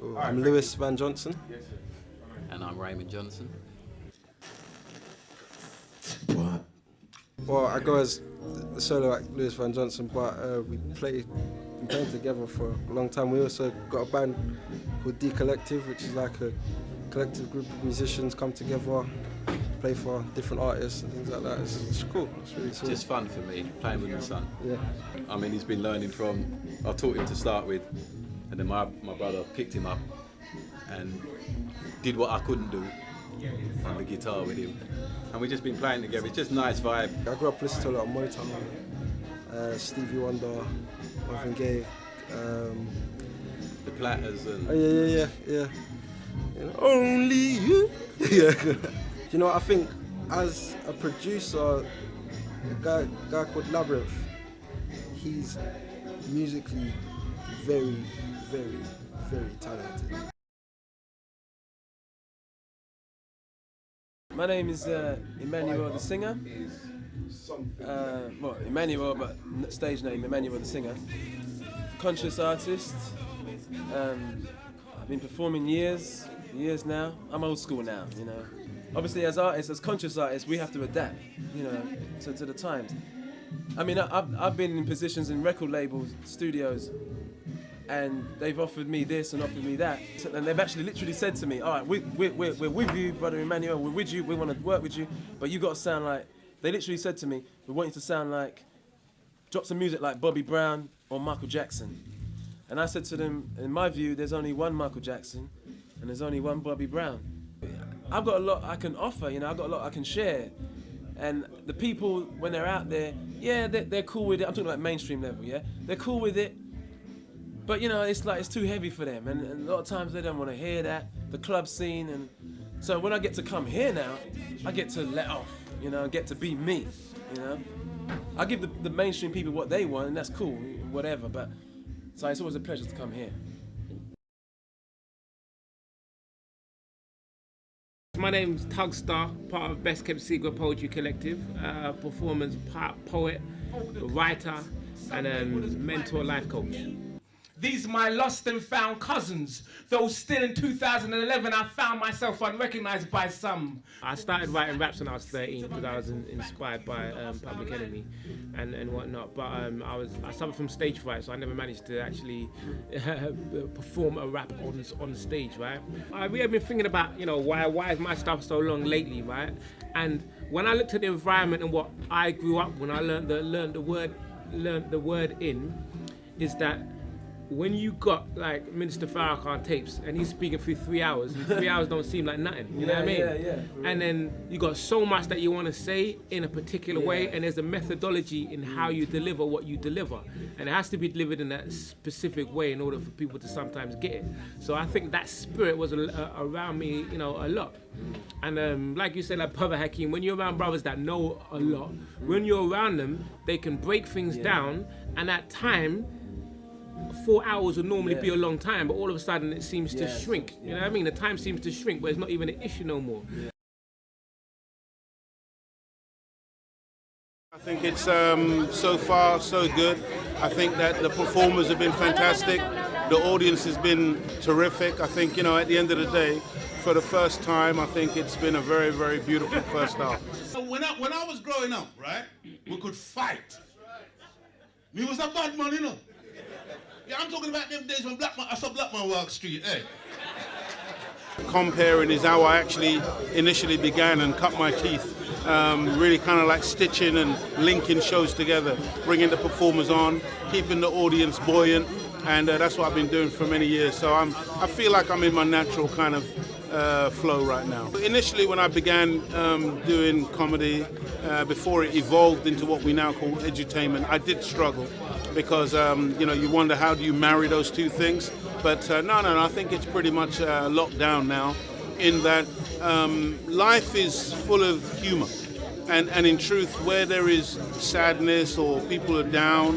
Cool. I'm Lewis Van Johnson. And I'm Raymond Johnson. Well, I go as the solo act Lewis Van Johnson, but we've been playing together for a long time. We also got a band called D Collective, which is like a collective group of musicians come together, play for different artists and things like that. It's cool. It's really cool. Just fun for me, playing with my son. Yeah. I mean, he's been learning from, I taught him to start with, and then my brother picked him up and did what I couldn't do on the guitar with him. And we've just been playing together. It's just a nice vibe. I grew up listening to a lot of Motown, Stevie Wonder, Marvin Gaye. The Platters and... Oh, yeah. You know, only you. Yeah. You know, I think as a producer, a guy called Labyrinth, he's musically very, very, very talented. My name is Emmanuel Singer. Well, Emmanuel, but stage name Emmanuel Singer. Conscious artist. I've been performing years now. I'm old school now, you know. Obviously, as artists, as conscious artists, we have to adapt, you know, to the times. I mean, I've been in positions in record labels, studios, and they've offered me this and offered me that, and they've actually literally said to me, all right, we're with you, brother Emmanuel, we're with you, we want to work with you, but you got to sound like, they literally said to me, we want you to sound like, drop some music like Bobby Brown or Michael Jackson. And I said to them, in my view, there's only one Michael Jackson and there's only one Bobby Brown. I've got a lot I can offer, you know, I've got a lot I can share. And the people, when they're out there, yeah, they're cool with it. I'm talking about mainstream level, yeah? They're cool with it. But you know, it's like it's too heavy for them, and a lot of times they don't want to hear that, the club scene, and so when I get to come here now, I get to let off, you know, get to be me, you know. I give the mainstream people what they want, and that's cool, whatever, but so it's always a pleasure to come here. My name's Tug Star, part of Best Kept Secret Poetry Collective, performance poet, writer, and mentor life coach. These are my lost and found cousins, though still in 2011 I found myself unrecognized by some. I started writing raps when I was 13 because I was inspired by Public Enemy and whatnot, but I suffered from stage fright, so I never managed to actually perform a rap on stage, right? I really have been thinking about, you know, why is my stuff so long lately, right? And when I looked at the environment and what I grew up when I learned the word in, is that when you got like Minister Farrakhan tapes and he's speaking for 3 hours, and 3 hours don't seem like nothing, you know what I mean? Yeah. And then you got so much that you want to say in a particular way, and there's a methodology in how you deliver what you deliver, and it has to be delivered in that specific way in order for people to sometimes get it. So I think that spirit was around me, you know, a lot. And like you said, like Brother Hakeem, when you're around brothers that know a lot, when you're around them, they can break things down, and at time, 4 hours would normally be a long time, but all of a sudden it seems to shrink. You know what I mean? The time seems to shrink, but it's not even an issue no more. I think it's so far so good. I think that the performers have been fantastic. The audience has been terrific. I think, you know, at the end of the day, for the first time, I think it's been a very, very beautiful first half. So when I was growing up, right, we could fight. Me was a bad man, you know. Yeah, I'm talking about them days when I saw black man walk street, eh? Comparing is how I actually initially began and cut my teeth. Really kind of like stitching and linking shows together, bringing the performers on, keeping the audience buoyant, and that's what I've been doing for many years. So I feel like I'm in my natural kind of flow right now. Initially, when I began doing comedy, before it evolved into what we now call edutainment, I did struggle because you know, you wonder how do you marry those two things. But no, I think it's pretty much locked down now, in that life is full of humor. And in truth, where there is sadness or people are down,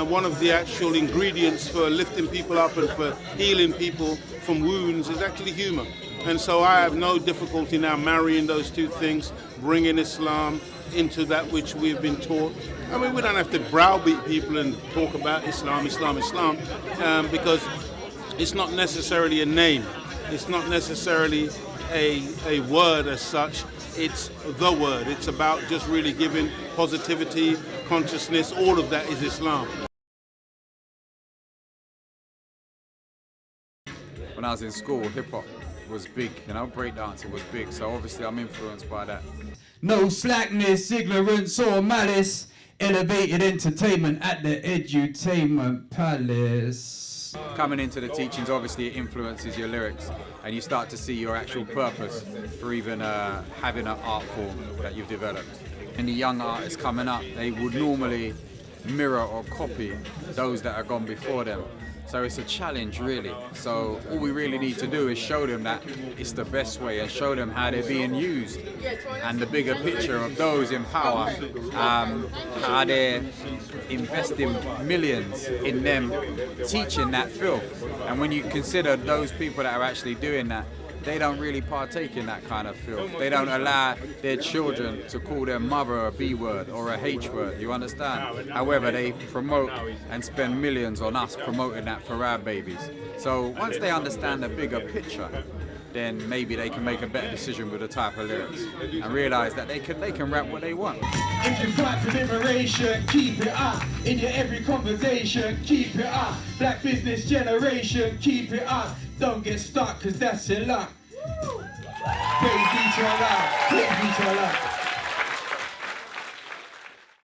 one of the actual ingredients for lifting people up and for healing people from wounds is actually humor. And so I have no difficulty now marrying those two things, bringing Islam into that which we've been taught. I mean, we don't have to browbeat people and talk about Islam, because it's not necessarily a name. It's not necessarily a word as such. It's the word. It's about just really giving positivity, consciousness. All of that is Islam. When I was in school, hip-hop was big, you know, breakdancing was big, so obviously I'm influenced by that. No slackness, ignorance or malice, elevated entertainment at the Edutainment Palace. Coming into the teachings, obviously it influences your lyrics, and you start to see your actual purpose for even having an art form that you've developed. And the young artists coming up, they would normally mirror or copy those that are gone before them. So it's a challenge, really. So all we really need to do is show them that it's the best way and show them how they're being used and the bigger picture of those in power, how they're investing millions in them teaching that filth. And when you consider those people that are actually doing that, they don't really partake in that kind of filth. They don't allow their children to call their mother a B word or a H word, you understand? However, they promote and spend millions on us promoting that for our babies. So once they understand the bigger picture, then maybe they can make a better decision with the type of lyrics and realize that they can rap what they want. If you fight for liberation, keep it up. In your every conversation, keep it up. Black business generation, keep it up. Don't get stuck, cause that's your luck. Praise be to Allah, praise be to Allah.